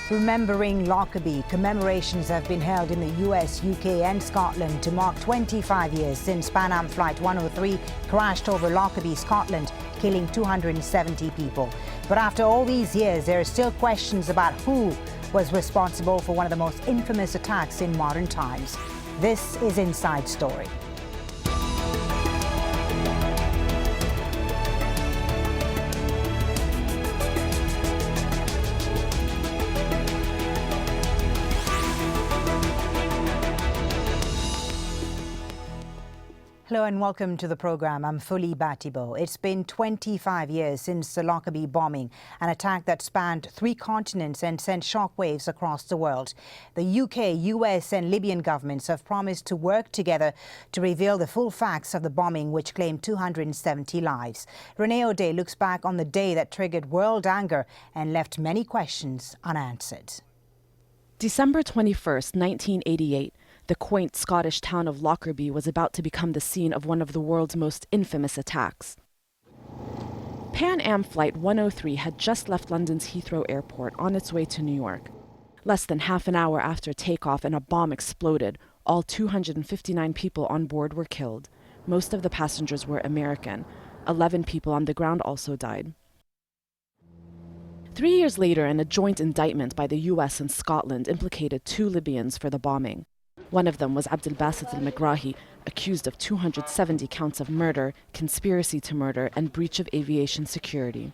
Remembering Lockerbie, commemorations have been held in the US, UK and Scotland to mark 25 years since Pan Am Flight 103 crashed over Lockerbie, Scotland, killing 270 people. But after all these years, there are still questions about who was responsible for one of the most infamous attacks in modern times. This is Inside Story. Hello and welcome to the program. I'm Folly Bah Thibault. It's been 25 years since the Lockerbie bombing, an attack that spanned 3 continents and sent shockwaves across the world. The UK, US and Libyan governments have promised to work together to reveal the full facts of the bombing, which claimed 270 lives. Renee O'Day looks back on the day that triggered world anger and left many questions unanswered. December 21st, 1988. The quaint Scottish town of Lockerbie was about to become the scene of one of the world's most infamous attacks. Pan Am Flight 103 had just left London's Heathrow Airport on its way to New York. Less than half an hour after takeoff and a bomb exploded, all 259 people on board were killed. Most of the passengers were American. 11 people on the ground also died. 3 years later, in a joint indictment by the US and Scotland implicated 2 Libyans for the bombing. One of them was al-Magrahi, accused of 270 counts of murder, conspiracy to murder, and breach of aviation security.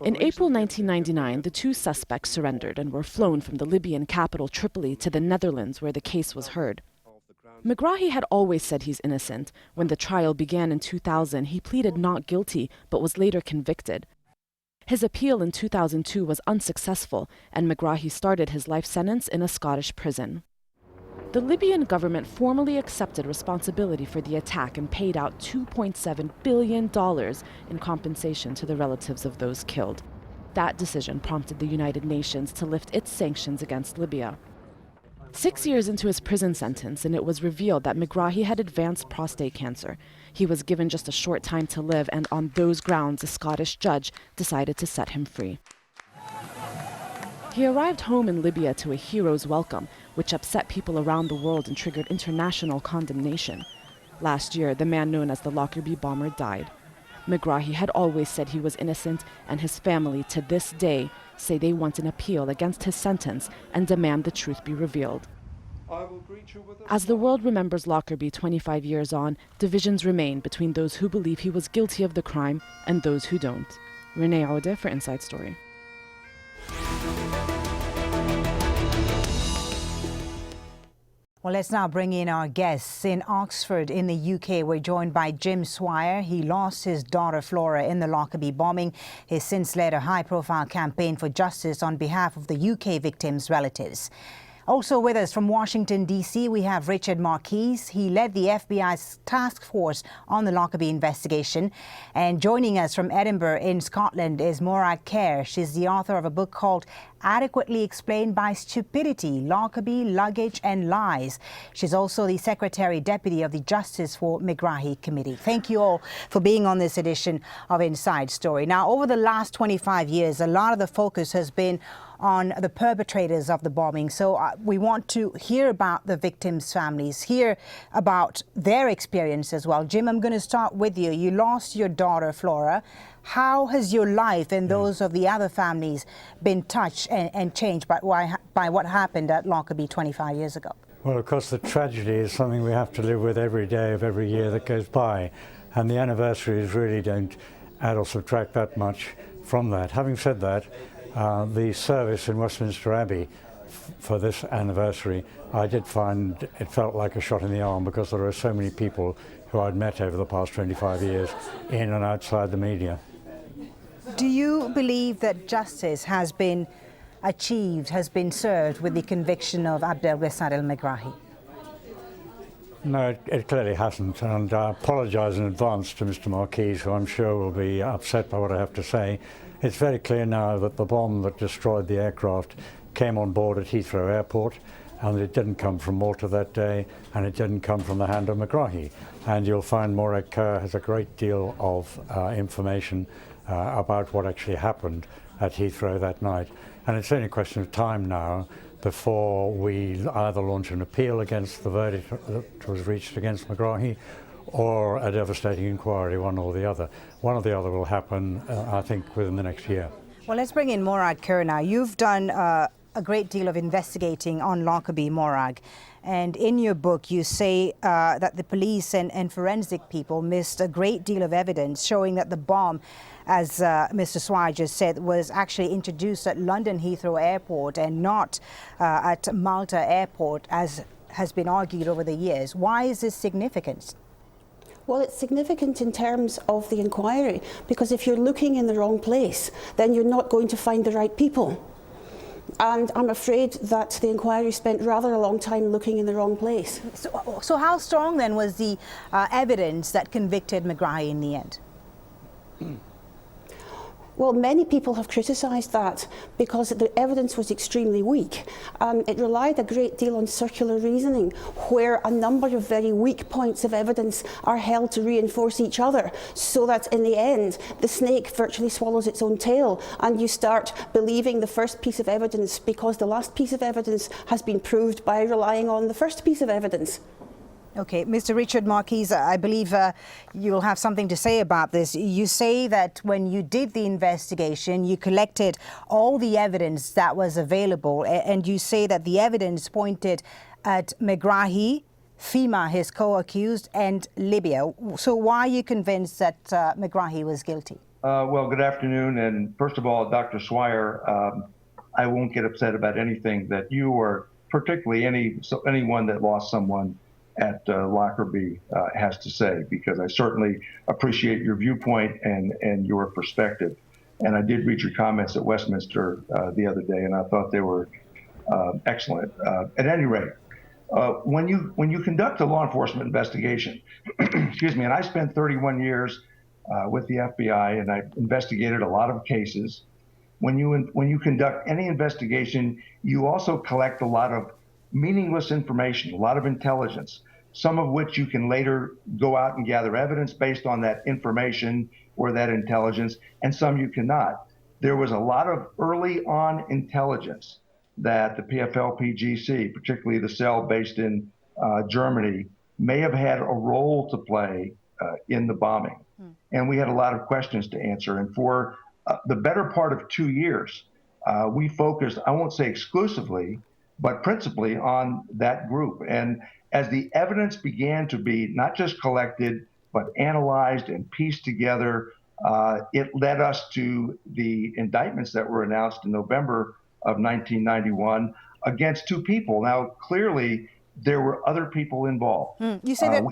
In April 1999, the 2 suspects surrendered and were flown from the Libyan capital Tripoli to the Netherlands, where the case was heard. Magrahi had always said he's innocent. When the trial began in 2000, he pleaded not guilty, but was later convicted. His appeal in 2002 was unsuccessful, and Magrahi started his life sentence in a Scottish prison. The Libyan government formally accepted responsibility for the attack and paid out $2.7 billion in compensation to the relatives of those killed. That decision prompted the United Nations to lift its sanctions against Libya. 6 years into his prison sentence, and it was revealed that Magrahi had advanced prostate cancer. He was given just a short time to live, and on those grounds, a Scottish judge decided to set him free. He arrived home in Libya to a hero's welcome, which upset people around the world and triggered international condemnation. Last year, the man known as the Lockerbie bomber died. Magrahi had always said he was innocent, and his family to this day say they want an appeal against his sentence and demand the truth be revealed. As the world remembers Lockerbie 25 years on, divisions remain between those who believe he was guilty of the crime and those who don't. Renee O'Day for Inside Story. Well, let's now bring in our guests. In Oxford, in the UK, we're joined by Jim Swire. He lost his daughter Flora in the Lockerbie bombing. He's since led a high-profile campaign for justice on behalf of the UK victims' relatives. Also with us from Washington, D.C., we have Richard Marquise. He led the FBI's task force on the Lockerbie investigation. And joining us from Edinburgh in Scotland is Morag Kerr. She's the author of a book called Adequately Explained by Stupidity, Lockerbie, Luggage and Lies. She's also the Secretary Deputy of the Justice for Magrahi Committee. Thank you all for being on this edition of Inside Story. Now, over the last 25 years, a lot of the focus has been on the perpetrators of the bombing. So we want to hear about the victims' families, hear about their experience as well. Jim, I'm going to start with you. You lost your daughter, Flora. How has your life and those of the other families been touched and changed by what happened at Lockerbie 25 years ago? Well, of course, the tragedy is something we have to live with every day of every year that goes by. And the anniversaries really don't add or subtract that much from that. Having said that, the service in Westminster Abbey for this anniversary, I did find it felt like a shot in the arm because there are so many people who I'd met over the past 25 years in and outside the media. Do you believe that justice has been achieved, has been served with the conviction of Abdel-Ghassan al-Magrahi? No, it clearly hasn't, and I apologise in advance to Mr. Marquise, who I'm sure will be upset by what I have to say. It's very clear now that the bomb that destroyed the aircraft came on board at Heathrow Airport, and it didn't come from Malta that day, and it didn't come from the hand of Magrahi. and you'll find Morag Kerr has a great deal of information about what actually happened at Heathrow that night. And it's only a question of time now before we either launch an appeal against the verdict that was reached against Magrahi, or a devastating inquiry, one or the other. One or the other will happen, I think, within the next year. Well, let's bring in Morag Kerr now. You've done a great deal of investigating on Lockerbie, Morag. And in your book, you say that the police and forensic people missed a great deal of evidence showing that the bomb, as Mr. Swire just said, was actually introduced at London Heathrow Airport and not at Malta Airport, as has been argued over the years. Why is this significant? Well, it's significant in terms of the inquiry, because if you're looking in the wrong place, then you're not going to find the right people. And I'm afraid that the inquiry spent rather a long time looking in the wrong place. So how strong then was the evidence that convicted Magrahi in the end? Well, many people have criticised that because the evidence was extremely weak. It relied a great deal on circular reasoning, where a number of very weak points of evidence are held to reinforce each other, so that in the end, the snake virtually swallows its own tail, and you start believing the first piece of evidence because the last piece of evidence has been proved by relying on the first piece of evidence. Okay, Mr. Richard Marquise, I believe you'll have something to say about this. You say that when you did the investigation, you collected all the evidence that was available, and you say that the evidence pointed at Magrahi, FEMA, his co-accused, and Libya. So why are you convinced that Magrahi was guilty? Well, good afternoon. And first of all, Dr. Swire, I won't get upset about anything that you or particularly anyone that lost someone at Lockerbie has to say, because I certainly appreciate your viewpoint and your perspective. And I did read your comments at Westminster the other day, and I thought they were excellent. At any rate, when you conduct a law enforcement investigation, excuse me, and I spent 31 years with the FBI, and I investigated a lot of cases. When you conduct any investigation, you also collect a lot of meaningless information, a lot of intelligence, some of which you can later go out and gather evidence based on that information or that intelligence, and some you cannot. There was a lot of early on intelligence that the PFLP-GC, particularly the cell based in Germany, may have had a role to play in the bombing. And we had a lot of questions to answer. And for the better part of 2 years, we focused, I won't say exclusively, but principally on that group. And as the evidence began to be not just collected, but analyzed and pieced together, it led us to the indictments that were announced in November of 1991 against two people. Now, clearly, there were other people involved. You say that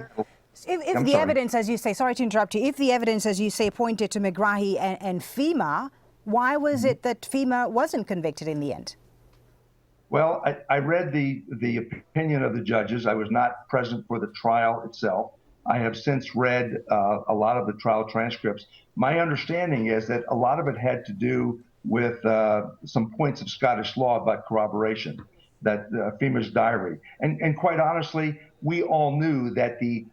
if the evidence, as you say, sorry to interrupt you, if the evidence, as you say, pointed to Magrahi and FEMA, why was it that FEMA wasn't convicted in the end? Well, I read the opinion of the judges. I was not present for the trial itself. I have since read a lot of the trial transcripts. My understanding is that a lot of it had to do with some points of Scottish law about corroboration, that FEMA's diary. And quite honestly, we all knew that the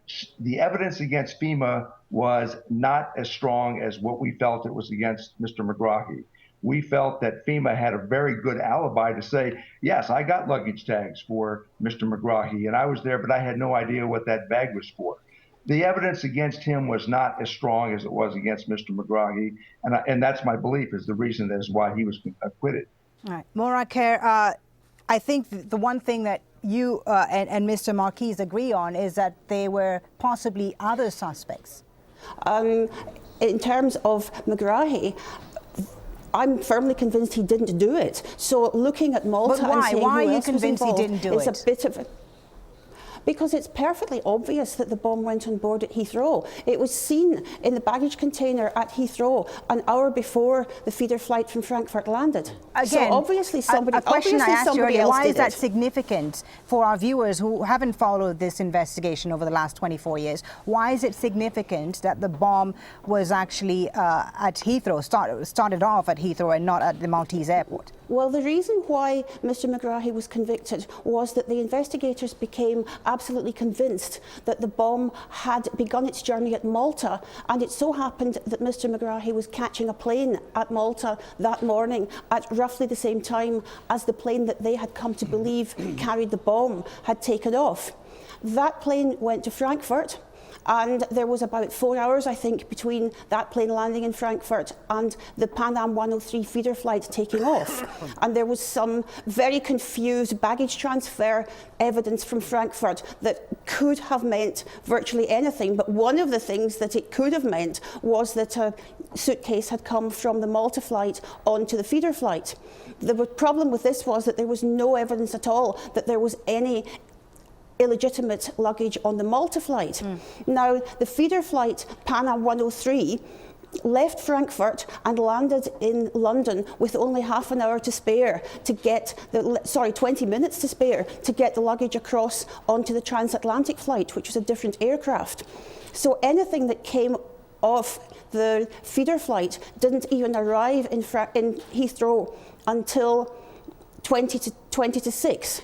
evidence against FEMA was not as strong as what we felt it was against Mr. Magrahi. We felt that FEMA had a very good alibi to say, yes, I got luggage tags for Mr. Magrahi, and I was there, but I had no idea what that bag was for. The evidence against him was not as strong as it was against Mr. Magrahi, and that's my belief is the reason that is why he was acquitted. All right. Morag Kerr, I think the one thing that you and Mr. Marquise agree on is that there were possibly other suspects. In terms of Magrahi, I'm firmly convinced he didn't do it. So looking at Malta and saying why who are you else was convinced he involved didn't do is it? a bit of because it's perfectly obvious that the bomb went on board at Heathrow. It was seen in the baggage container at Heathrow an hour before the feeder flight from Frankfurt landed. Again, so obviously somebody, a question I asked you earlier, why is that it. significant for our viewers who haven't followed this investigation over the last 24 years? Why is it significant that the bomb was actually at Heathrow, started off at Heathrow and not at the Maltese airport? Well, the reason why Mr. Magrahi was convicted was that the investigators became absolutely convinced that the bomb had begun its journey at Malta, and it so happened that Mr. Magrahi was catching a plane at Malta that morning at roughly the same time as the plane that they had come to believe carried the bomb had taken off. That plane went to Frankfurt, and there was about 4 hours, I think, between that plane landing in Frankfurt and the Pan Am 103 feeder flight taking off. And there was some very confused baggage transfer evidence from Frankfurt that could have meant virtually anything. But one of the things that it could have meant was that a suitcase had come from the Malta flight onto the feeder flight. The problem with this was that there was no evidence at all that there was any illegitimate luggage on the Malta flight. Now, the feeder flight Pan Am 103 left Frankfurt and landed in London with only half an hour to spare to get 20 minutes to spare to get the luggage across onto the transatlantic flight, which was a different aircraft. So anything that came off the feeder flight didn't even arrive in Heathrow until 20 to 6.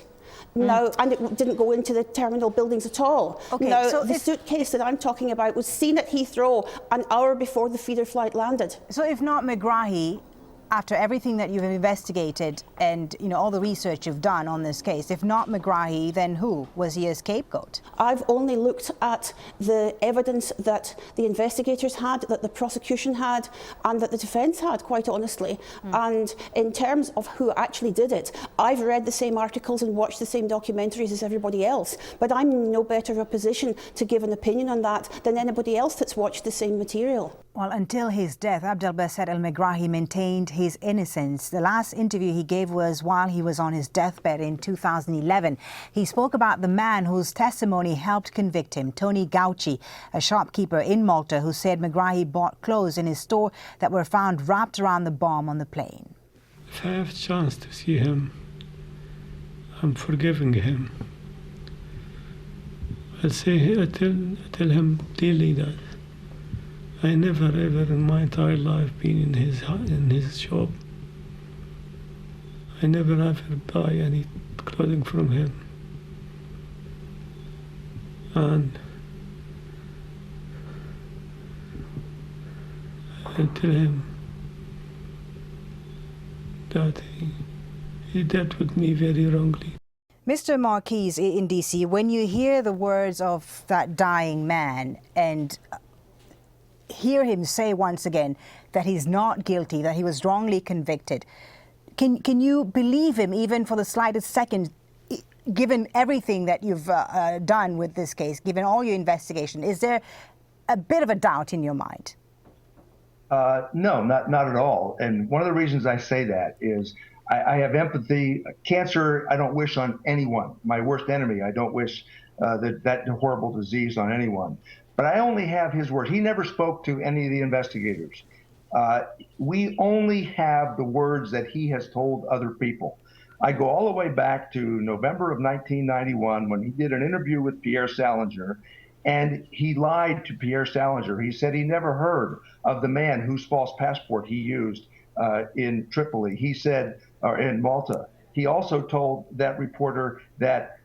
Now, and it didn't go into the terminal buildings at all. Okay, now, so the suitcase that I'm talking about was seen at Heathrow an hour before the feeder flight landed. So if not Magrahi, after everything that you've investigated and all the research you've done on this case, if not Magrahi, then who? Was he a scapegoat? I've only looked at the evidence that the investigators had, that the prosecution had, and that the defence had, quite honestly. And in terms of who actually did it, I've read the same articles and watched the same documentaries as everybody else, but I'm in no better a position to give an opinion on that than anybody else that's watched the same material. Well, until his death, Abdelbaset al-Magrahi maintained his innocence. The last interview he gave was while he was on his deathbed in 2011. He spoke about the man whose testimony helped convict him, Tony Gauci, a shopkeeper in Malta who said Magrahi bought clothes in his store that were found wrapped around the bomb on the plane. If I have a chance to see him, I'm forgiving him. I tell him daily that I never ever in my entire life been in his shop. I never ever buy any clothing from him. And I tell him that he dealt with me very wrongly. Mr. Marquise in DC, when you hear the words of that dying man and hear him say once again that he's not guilty, that he was wrongly convicted, can you believe him even for the slightest second, given everything that you've done with this case, given all your investigation? Is there a bit of a doubt in your mind? No, not at all. And one of the reasons I say that is I have empathy. Cancer, I don't wish on anyone. My worst enemy, I don't wish that horrible disease on anyone. But I only have his word. He never spoke to any of the investigators. We only have the words that he has told other people. I go all the way back to November of 1991 when he did an interview with Pierre Salinger, and he lied to Pierre Salinger. He said he never heard of the man whose false passport he used in Tripoli. He said, or in Malta. He also told that reporter that,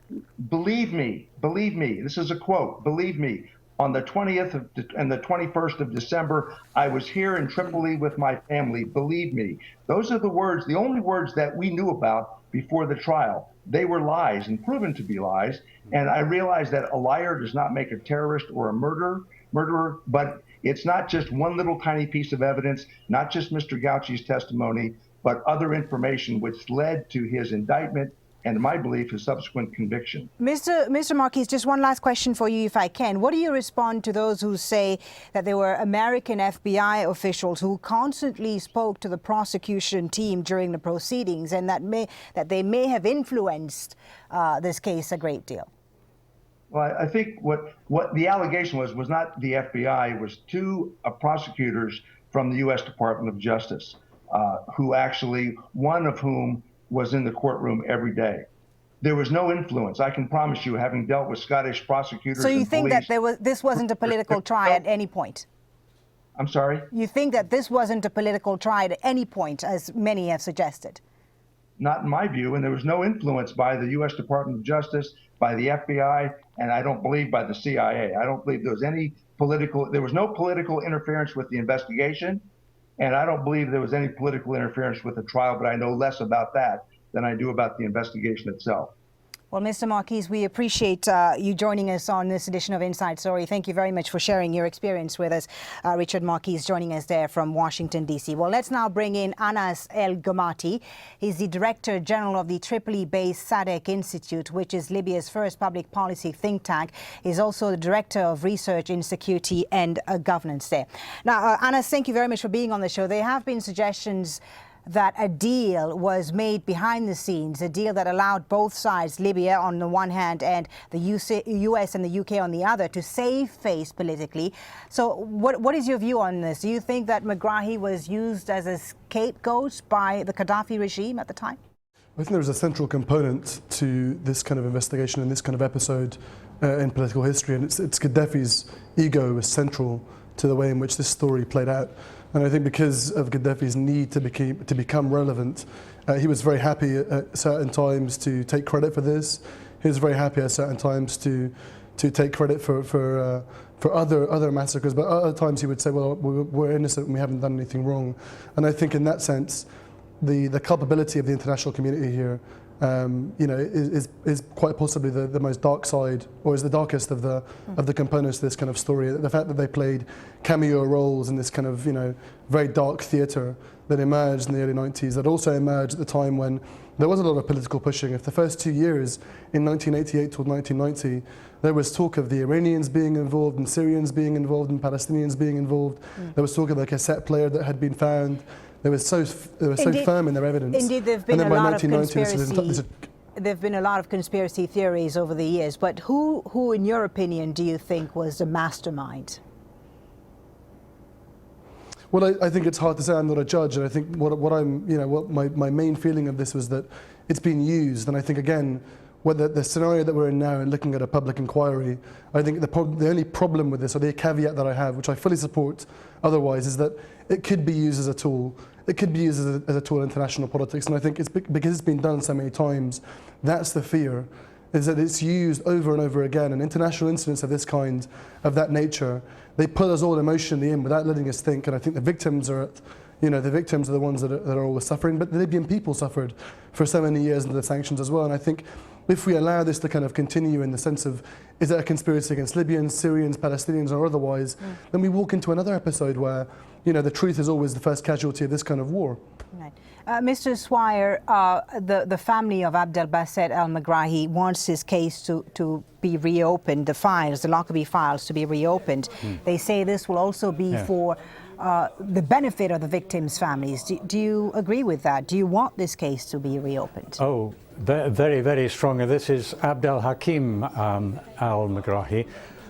believe me, this is a quote, believe me, on the 20th and the 21st of December, I was here in Tripoli with my family, believe me. Those are the words, the only words that we knew about before the trial. They were lies and proven to be lies. And I realized that a liar does not make a terrorist or a murderer, but it's not just one little tiny piece of evidence, not just Mr. Gauci's testimony, but other information which led to his indictment and, in my belief, his subsequent conviction. Mr. Marquise, just one last question for you, if I can. What do you respond to those who say that there were American FBI officials who constantly spoke to the prosecution team during the proceedings and that they may have influenced this case a great deal? Well, I think what the allegation was not the FBI, it was two prosecutors from the U.S. Department of Justice, who actually, one of whom was in the courtroom every day. There was no influence. I can promise you, having dealt with Scottish prosecutors. So you think police, that this wasn't a political trial at any point? I'm sorry? You think that this wasn't a political trial at any point, as many have suggested? not in my view, and there was no influence by the U.S. Department of Justice, by the FBI, and I don't believe by the CIA. I don't believe there was no political interference with the investigation, and I don't believe there was any political interference with the trial, but I know less about that than I do about the investigation itself. Well, Mr. Marquise, we appreciate you joining us on this edition of Inside Story. Thank you very much for sharing your experience with us. Richard Marquise joining us there from Washington, D.C. Well, let's now bring in Anas el-Gomati. He's the Director General of the Tripoli-based Sadeq Institute, which is Libya's first public policy think tank. He's also the Director of Research in Security and Governance there. Now, Anas, thank you very much for being on the show. There have been suggestions that a deal was made behind the scenes, a deal that allowed both sides, Libya on the one hand and the US and the UK on the other, to save face politically. So what is your view on this? Do you think that Magrahi was used as a scapegoat by the Gaddafi regime at the time? I think there was a central component to this kind of investigation and this kind of episode in political history, and it's Gaddafi's ego was central to the way in which this story played out. And I think because of Gaddafi's need to become relevant, he was very happy at certain times to take credit for this. He was very happy at certain times to take credit for other massacres, but other times he would say, well, we're innocent and we haven't done anything wrong. And I think in that sense, the culpability of the international community here is quite possibly the most dark side, or is the darkest of the components of this kind of story. The fact that they played cameo roles in this kind of very dark theatre that emerged in the early 90s, that also emerged at the time when there was a lot of political pushing. If the first 2 years in 1988 to 1990, there was talk of the Iranians being involved and Syrians being involved and Palestinians being involved. There was talk of a cassette player that had been found. They were so firm in their evidence. Indeed, there have been a lot of conspiracy. There have been a lot of conspiracy theories over the years, but who, in your opinion, do you think was the mastermind? Well, I think it's hard to say. I'm not a judge, and I think what my main feeling of this was that it's been used, and I think again, whether the scenario that we're in now and looking at a public inquiry, I think the only problem with this, or the caveat that I have, which I fully support otherwise, is that it could be used as a tool. It could be used as a tool in international politics, and I think it's because it's been done so many times, that's the fear, is that it's used over and over again. And international incidents of this kind, of that nature, they put us all emotionally in without letting us think. And I think the victims are the victims are the ones that are always suffering, but the Libyan people suffered for so many years under the sanctions as well. And I think if we allow this to kind of continue in the sense of, is it a conspiracy against Libyans, Syrians, Palestinians, or otherwise, then we walk into another episode where, the truth is always the first casualty of this kind of war. Right. Mr. Swire, the family of Abdelbasset al-Magrahi wants his case to be reopened, the Lockerbie files to be reopened. They say this will also be for the benefit of the victims' families. Do you agree with that? Do you want this case to be reopened? Oh, very, very strongly. This is Abdel Hakim al-Magrahi.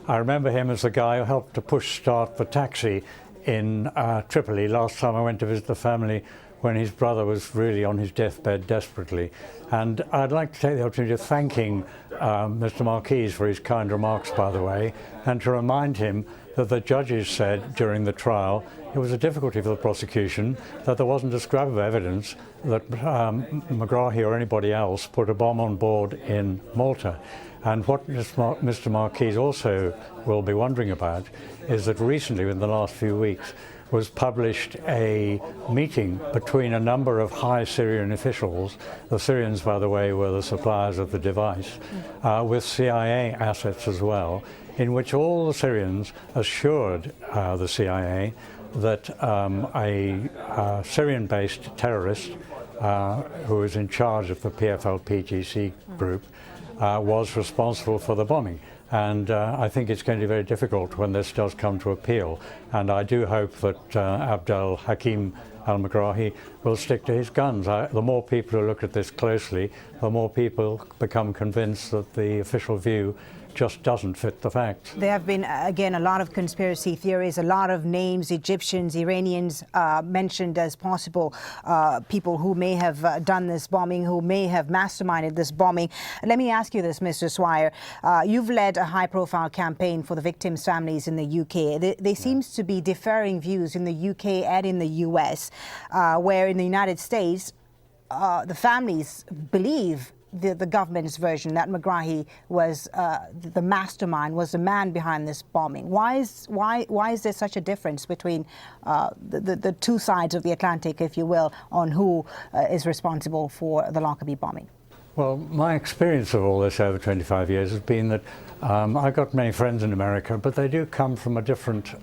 I remember him as the guy who helped to push start the taxi in Tripoli. Last time I went to visit the family when his brother was really on his deathbed desperately. And I'd like to take the opportunity of thanking Mr. Marquise for his kind remarks, by the way, and to remind him that the judges said during the trial it was a difficulty for the prosecution that there wasn't a scrap of evidence that Magrahi or anybody else put a bomb on board in Malta. And what Mr. Marquise also will be wondering about is that recently, in the last few weeks, was published a meeting between a number of high Syrian officials. The Syrians, by the way, were the suppliers of the device, with CIA assets as well, in which all the Syrians assured the CIA that a Syrian-based terrorist who was in charge of the PFLP-GC group was responsible for the bombing. And I think it's going to be very difficult when this does come to appeal. And I do hope that Abdel Hakim al-Magrahi will stick to his guns. The more people who look at this closely, the more people become convinced that the official view just doesn't fit the facts. There have been, again, a lot of conspiracy theories, a lot of names, Egyptians, Iranians mentioned as possible people who may have done this bombing, who may have masterminded this bombing. Let me ask you this, Mr. Swire. You've led a high-profile campaign for the victims' families in the UK. There seems to be differing views in the UK and in the US, where in the United States, the families believe the government's version that Magrahi was the mastermind, was the man behind this bombing. Why is there such a difference between the two sides of the Atlantic, if you will, on who is responsible for the Lockerbie bombing? Well, my experience of all this over 25 years has been that I've got many friends in America, but they do come from a different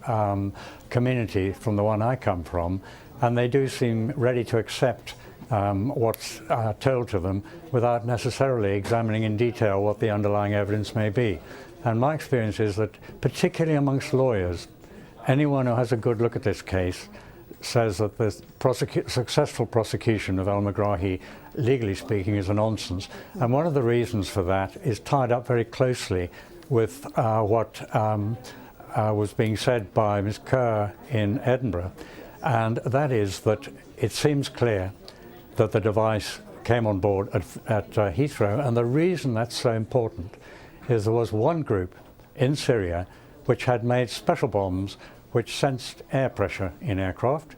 community from the one I come from, and they do seem ready to accept what's told to them without necessarily examining in detail what the underlying evidence may be. And my experience is that, particularly amongst lawyers, anyone who has a good look at this case says that the successful prosecution of al-Magrahi, legally speaking, is a nonsense. And one of the reasons for that is tied up very closely with what was being said by Ms. Kerr in Edinburgh, and that is that it seems clear that the device came on board at Heathrow, and the reason that's so important is there was one group in Syria which had made special bombs which sensed air pressure in aircraft,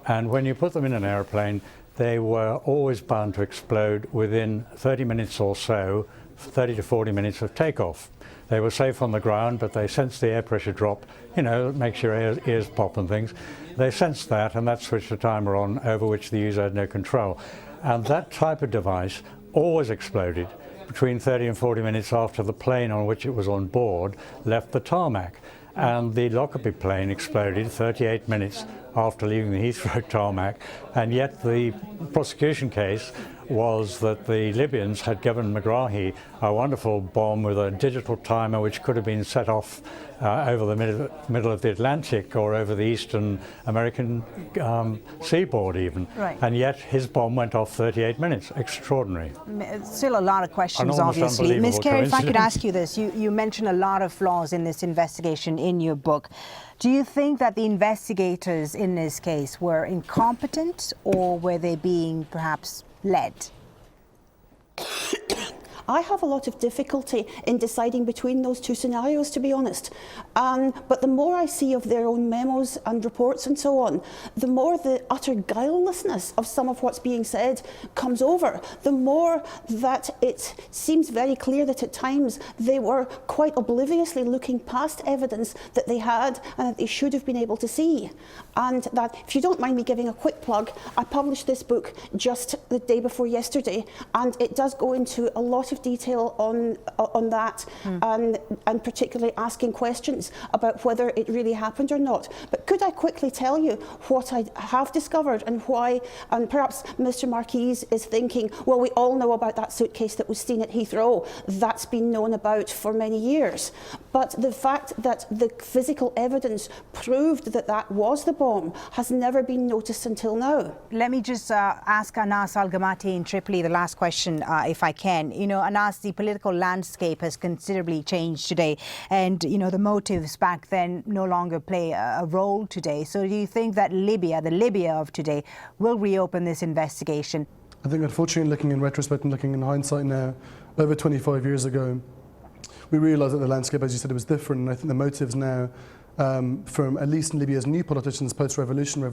and when you put them in an airplane, they were always bound to explode within 30 minutes or so, 30 to 40 minutes of takeoff. They were safe on the ground, but they sensed the air pressure drop. You know, it makes your ears pop and things. They sensed that, and that switched the timer on, over which the user had no control. And that type of device always exploded between 30 and 40 minutes after the plane on which it was on board left the tarmac. And the Lockerbie plane exploded 38 minutes after leaving the Heathrow tarmac, and yet the prosecution case was that the Libyans had given Magrahi a wonderful bomb with a digital timer which could have been set off over the middle of the Atlantic or over the eastern American seaboard even. Right. And yet his bomb went off 38 minutes. Extraordinary. Still a lot of questions, obviously. Ms. Kerr, if I could ask you this, you mentioned a lot of flaws in this investigation in your book. Do you think that the investigators in this case were incompetent, or were they being perhaps led? I have a lot of difficulty in deciding between those two scenarios, to be honest. But the more I see of their own memos and reports and so on, the more the utter guilelessness of some of what's being said comes over, the more that it seems very clear that at times they were quite obliviously looking past evidence that they had and that they should have been able to see. And that, if you don't mind me giving a quick plug, I published this book just the day before yesterday, and it does go into a lot of detail on that, and particularly asking questions about whether it really happened or not. But could I quickly tell you what I have discovered and why, and perhaps Mr. Marquise is thinking, well, we all know about that suitcase that was seen at Heathrow. That's been known about for many years. But the fact that the physical evidence proved that that was the bomb has never been noticed until now. Let me just ask Anas al-Gomati in Tripoli the last question, if I can. You know, Anas, the political landscape has considerably changed today, and you know, the motives back then no longer play a role today. So do you think that Libya, the Libya of today, will reopen this investigation? I think, unfortunately, looking in retrospect and looking in hindsight now, over 25 years ago, we realised that the landscape, as you said, it was different, and I think the motives now from at least Libya's new politicians, post-revolution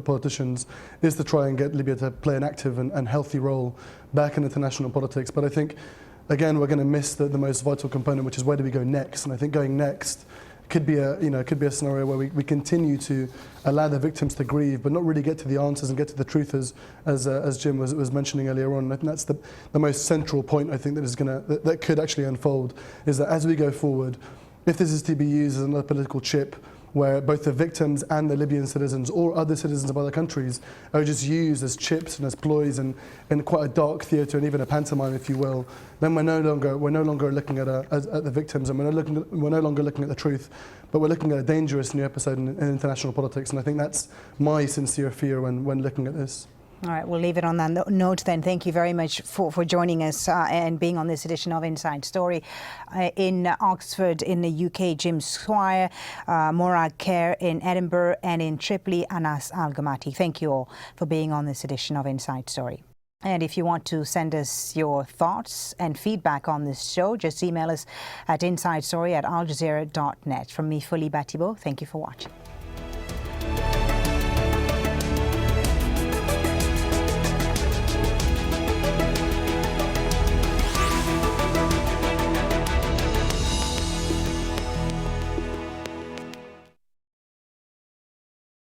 politicians, is to try and get Libya to play an active and healthy role back in international politics. But I think, again, we're going to miss the most vital component, which is where do we go next? And I think going next could be a scenario where we continue to allow the victims to grieve, but not really get to the answers and get to the truth, as Jim was mentioning earlier on. I think that's the most central point. I think that could actually unfold, is that as we go forward, if this is to be used as another political chip, where both the victims and the Libyan citizens or other citizens of other countries are just used as chips and as ploys and in quite a dark theatre and even a pantomime, if you will, then we're no longer looking at the victims, and we're no longer looking at the truth, but we're looking at a dangerous new episode in international politics. And I think that's my sincere fear when looking at this. All right, we'll leave it on that note then. Thank you very much for joining us and being on this edition of Inside Story. In Oxford, in the UK, Jim Swire, Morag Kerr in Edinburgh, and in Tripoli, Anas al-Gomati. Thank you all for being on this edition of Inside Story. And if you want to send us your thoughts and feedback on this show, just email us at insidestory@aljazeera.net. From me, Folly Bah Thibault, thank you for watching.